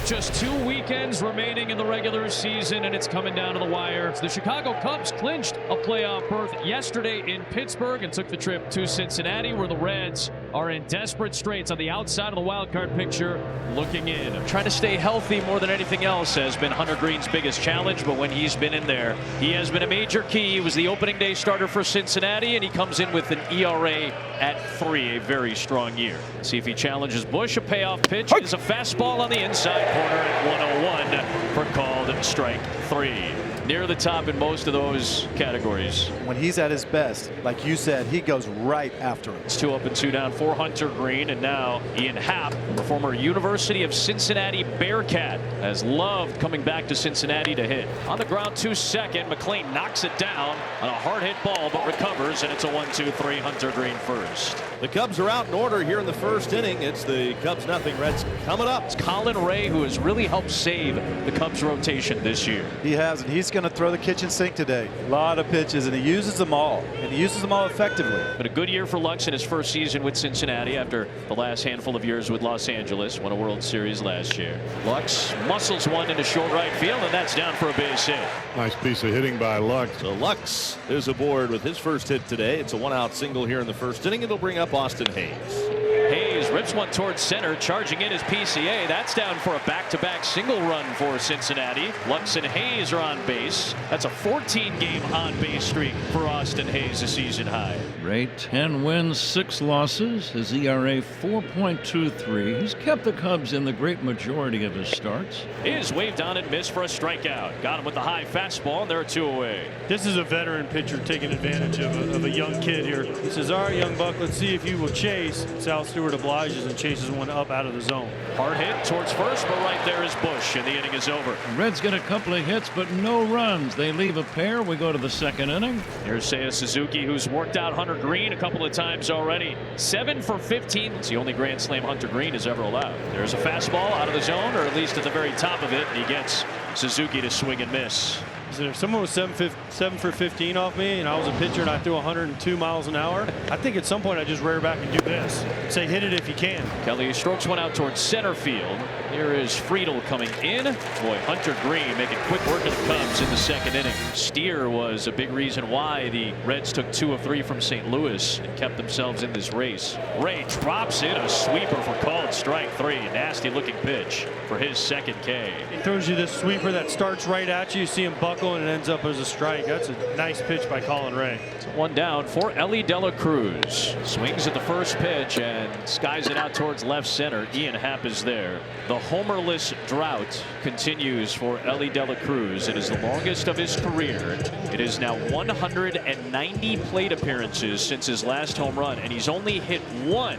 Just 2 weekends remaining in the regular season, and it's coming down to the wire. The Chicago Cubs clinched a playoff berth yesterday in Pittsburgh and took the trip to Cincinnati, where the Reds are in desperate straits on the outside of the wild card picture, looking in. Trying to stay healthy more than anything else has been Hunter Greene's biggest challenge, but when he's been in there, he has been a major key. He was the opening day starter for Cincinnati, and he comes in with an ERA at 3, a very strong year. Let's see if he challenges Bush. A payoff pitch is a fastball on the inside corner at 101 for called strike 3. Near the top in most of those categories. When he's at his best, like you said, he goes right after it. It's 2 up and 2 down for Hunter Greene, and now Ian Happ, the former University of Cincinnati Bearcat, has loved coming back to Cincinnati to hit. On the ground to second, McLean knocks it down on a hard hit ball, but recovers, and it's a 1-2-3. Hunter Greene first. The Cubs are out in order here in the first inning. It's the Cubs nothing, Reds coming up. It's Colin Ray who has really helped save the Cubs rotation this year. He has, and he's going to throw the kitchen sink today. A lot of pitches, and he uses them all, and he uses them all effectively. But a good year for Lux in his first season with Cincinnati after the last handful of years with Los Angeles. Won a World Series last year. Lux muscles one into short right field, and that's down for a base hit. Nice piece of hitting by Lux. So Lux is aboard with his first hit today. It's a 1-out single here in the first inning. It'll bring up Austin Hayes. Hayes rips one towards center, charging in his PCA. That's down for a back-to-back single run for Cincinnati. Lux and Hayes are on base. That's a 14-game on-base streak for Austin Hayes, a season high. Ray, 10 wins, 6 losses. His ERA 4.23. He's kept the Cubs in the great majority of his starts. Is waved on and missed for a strikeout. Got him with the high fastball, and there are 2 away. This is a veteran pitcher taking advantage of a young kid here. He says, all right, young buck, let's see if you will chase. Sal Stewart obliges and chases one up out of the zone. Hard hit towards first, but right there is Bush, and the inning is over. The Reds get a couple of hits, but no runs. They leave a pair. We go to the second inning. Here's Seiya Suzuki, who's worked out Hunter Greene a couple of times already. 7 for 15. It's the only grand slam Hunter Greene has ever allowed. There's a fastball out of the zone, or at least at the very top of it, and he gets Suzuki to swing and miss. If someone was 7 for 15 off me and I was a pitcher and I threw 102 miles an hour, I think at some point I just rear back and do this. Say hit it if you can. Kelly strokes one out towards center field. Here is Friedel coming in. Boy, Hunter Greene making quick work of the Cubs in the second inning. Steer was a big reason why the Reds took 2 of 3 from St. Louis and kept themselves in this race. Ray drops in a sweeper for called strike 3. Nasty looking pitch for his second K. He throws you this sweeper that starts right at you. You see him buckle and it ends up as a strike. That's a nice pitch by Colin Ray. It's 1 down for Ellie De La Cruz. Swings at the first pitch and skies it out towards left center. Ian Happ is there. The homerless drought continues for Ellie De La Cruz. It is the longest of his career. It is now 190 plate appearances since his last home run, and he's only hit 1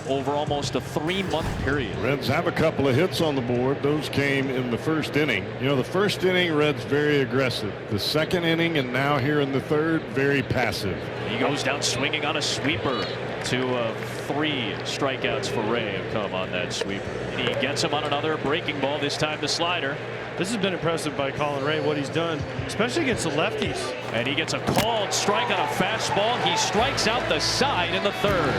over almost a 3-month period. Reds have a couple of hits on the board. Those came in the first inning. You know, the first inning, Reds very aggressive. The second inning and now here in the third, very passive. He goes down swinging on a sweeper. 2 of 3 strikeouts for Ray have come on that sweeper. And he gets him on another breaking ball, this time the slider. This has been impressive by Colin Ray, what he's done, especially against the lefties. And he gets a called strike on a fastball. He strikes out the side in the third.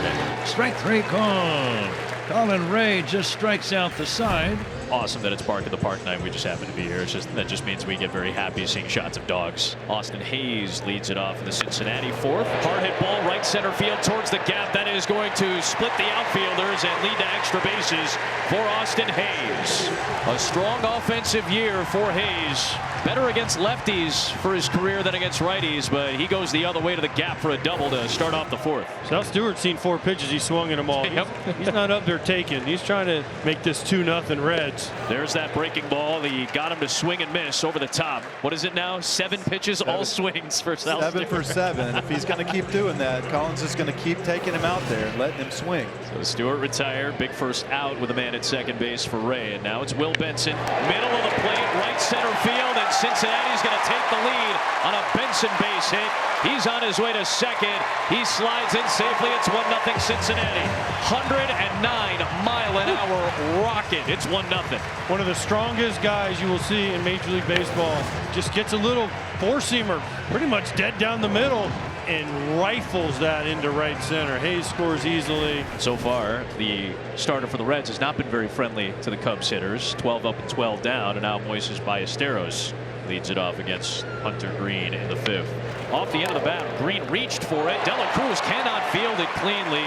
Strike 3 called. Colin Ray just strikes out the side. Awesome that it's Bark at the Park night. We just happen to be here. That just means we get very happy seeing shots of dogs. Austin Hayes leads it off in the Cincinnati fourth. Hard hit ball right center field towards the gap. That is going to split the outfielders and lead to extra bases for Austin Hayes. A strong offensive year for Hayes. Better against lefties for his career than against righties, but he goes the other way to the gap for a double to start off the fourth. Sal Stewart's seen 4 pitches. He swung at them all. Yep. He's not up there taking. He's trying to make this 2-0 Reds. There's that breaking ball. He got him to swing and miss over the top. What is it now? 7 pitches, all swings for Sal Stewart. 7 for 7. And if he's going to keep doing that, Collins is going to keep taking him out there and letting him swing. So Stewart retired. Big first out with a man at second base for Ray. And now it's Will Benson. Middle of the plate, right center field. And Cincinnati's going to take the lead on a Benson base hit. He's on his way to second. He slides in safely. It's 1-0 Cincinnati. 109-mile-an-hour rocket. It's 1-0. One of the strongest guys you will see in Major League Baseball. Just gets a little four-seamer pretty much dead down the middle. and rifles that into right center. Hayes scores easily. So far, the starter for the Reds has not been very friendly to the Cubs hitters. 12 up and 12 down, and now Moises Ballesteros leads it off against Hunter Greene in the 5th. Off the end of the bat, Greene reached for it. De La Cruz cannot field it cleanly,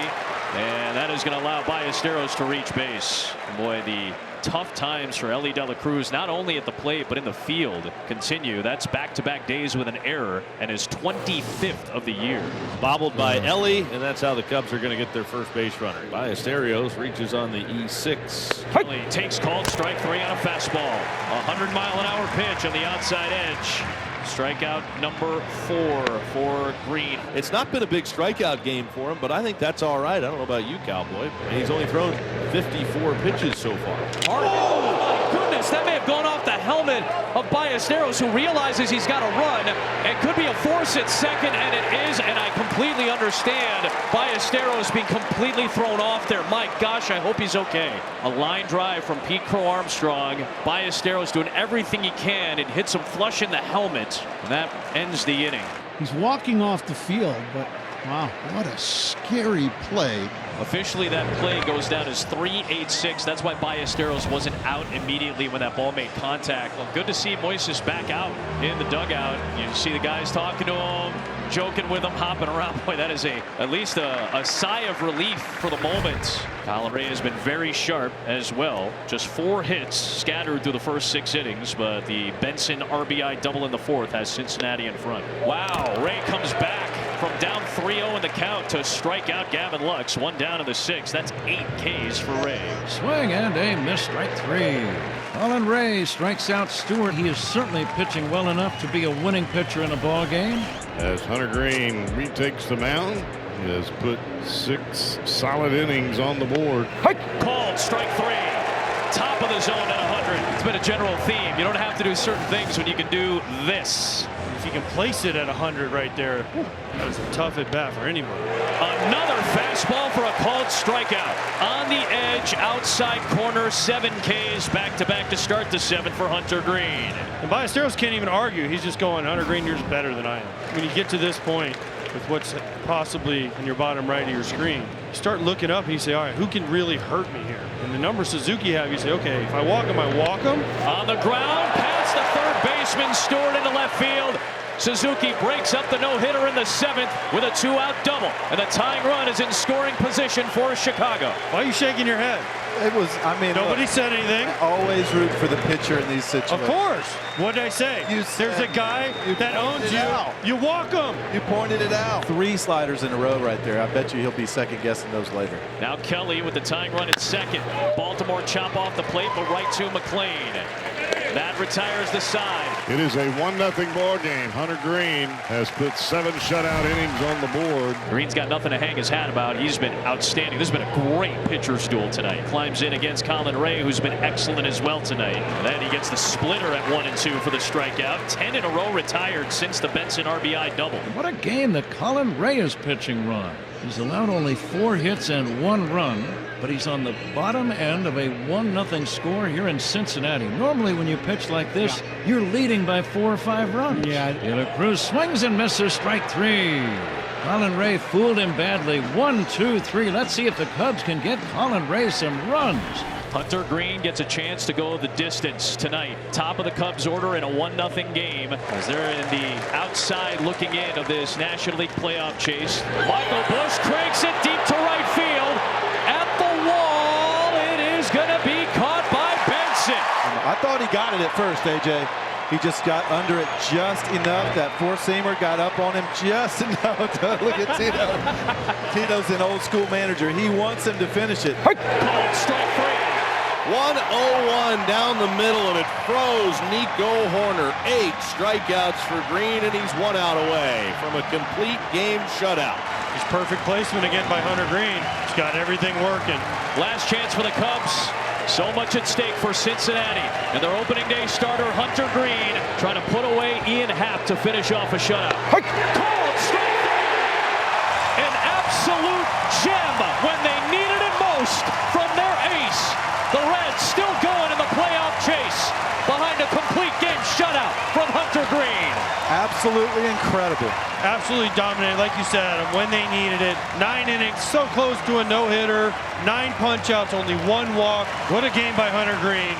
and that is going to allow Ballesteros to reach base. Boy, the tough times for Elly De La Cruz, not only at the plate but in the field, continue. That's back-to-back days with an error, and his 25th of the year. Bobbled by Elly, and that's how the Cubs are going to get their first base runner. Ballesteros reaches on the E6. Elly takes called strike 3 on a fastball. 100-mile-an-hour pitch on the outside edge. Strikeout number 4 for Greene. It's not been a big strikeout game for him, but I think that's all right. I don't know about you, Cowboy. He's only thrown 54 pitches so far. Oh, my goodness, that may have gone off the helmet of Ballesteros, who realizes he's got to run. It could be a force at second, and it is, and I completely understand Ballesteros being completely thrown off there. My gosh, I hope he's okay. A line drive from Pete Crow Armstrong. Ballesteros doing everything he can. It hits him flush in the helmet, and that ends the inning. He's walking off the field, but wow, what a scary play. Officially, that play goes down as 3-8-6. That's why Ballesteros wasn't out immediately when that ball made contact. Well, good to see Moises back out in the dugout. You see the guys talking to him, joking with him, hopping around. Boy, that is at least a sigh of relief for the moment. Colin Ray has been very sharp as well. Just 4 hits scattered through the first 6 innings, but the Benson RBI double in the 4th has Cincinnati in front. Wow, Ray comes back from down 3-0 in the count to strike out Gavin Lux. 1 down in the 6th. That's 8 Ks for Ray. Swing and a miss, strike 3. Colin Ray strikes out Stewart. He is certainly pitching well enough to be a winning pitcher in a ball game. As Hunter Greene retakes the mound, he has put 6 solid innings on the board. Called strike 3. Top of the zone at 100. It's been a general theme. You don't have to do certain things when you can do this. If you can place it at 100 right there, that was a tough at bat for anybody. Another fastball for a called strikeout. On the edge, outside corner, 7 Ks back-to-back to start the 7th for Hunter Greene. And Ballesteros can't even argue. He's just going, Hunter Greene, you're better than I am. When you get to this point with what's possibly in your bottom right of your screen, you start looking up and you say, all right, who can really hurt me here? And the number Suzuki have, you say, okay, if I walk him, I walk him. On the ground, past the third baseman, Stewart into left field. Suzuki breaks up the no-hitter in the 7th with a 2-out double, and the tying run is in scoring position for Chicago. Why are you shaking your head? It was, I mean, Nobody said anything. Always root for the pitcher in these situations. Of course. What did I say? There's a guy that owns you. Out. You walk him. You pointed it out. 3 sliders in a row right there. I bet you he'll be second guessing those later. Now Kelly with the tying run at second. Baltimore chop off the plate, but right to McLean. That retires the side. It is a 1-0 ball game. Hunter Greene has put 7 shutout innings on the board. Greene's got nothing to hang his hat about. He's been outstanding. This has been a great pitcher's duel tonight. Climbs in against Colin Ray, who's been excellent as well tonight. And then he gets the splitter at 1 and 2 for the strikeout. 10 in a row retired since the Benson RBI double. What a game that Colin Ray is pitching, Ron. He's allowed only 4 hits and 1 run, but he's on the bottom end of a 1-0 score here in Cincinnati. Normally when you pitch like this, you're leading by 4 or 5 runs. Yeah. De La Cruz swings and misses, strike 3. Colin Ray fooled him badly. 1, 2, 3. Let's see if the Cubs can get Colin Ray some runs. Hunter Greene gets a chance to go the distance tonight. Top of the Cubs order in a 1-0 game as they're in the outside looking in of this National League playoff chase. Michael Busch cranks it deep to right field. At the wall, it is going to be caught by Benson. I thought he got it at first, AJ. He just got under it just enough. That 4-seamer got up on him just enough. Look at Tito. Tito's an old school manager. He wants him to finish it. Called strike 3. 1-0-1 down the middle, and it froze Nico Horner. 8 strikeouts for Greene, and he's 1 out away from a complete game shutout. He's perfect placement again by Hunter Greene. He's got everything working. Last chance for the Cubs. So much at stake for Cincinnati. And their opening day starter, Hunter Greene, trying to put away Ian Happ to finish off a shutout. Called strike 3. An absolute gem when they needed it most from their ace. The Reds still going in the playoff chase behind a complete game shutout from Hunter Greene. absolutely incredible. Absolutely dominated, like you said, when they needed it. 9 innings, so close to a no-hitter. 9 punch-outs, only 1 walk. What a game by Hunter Greene.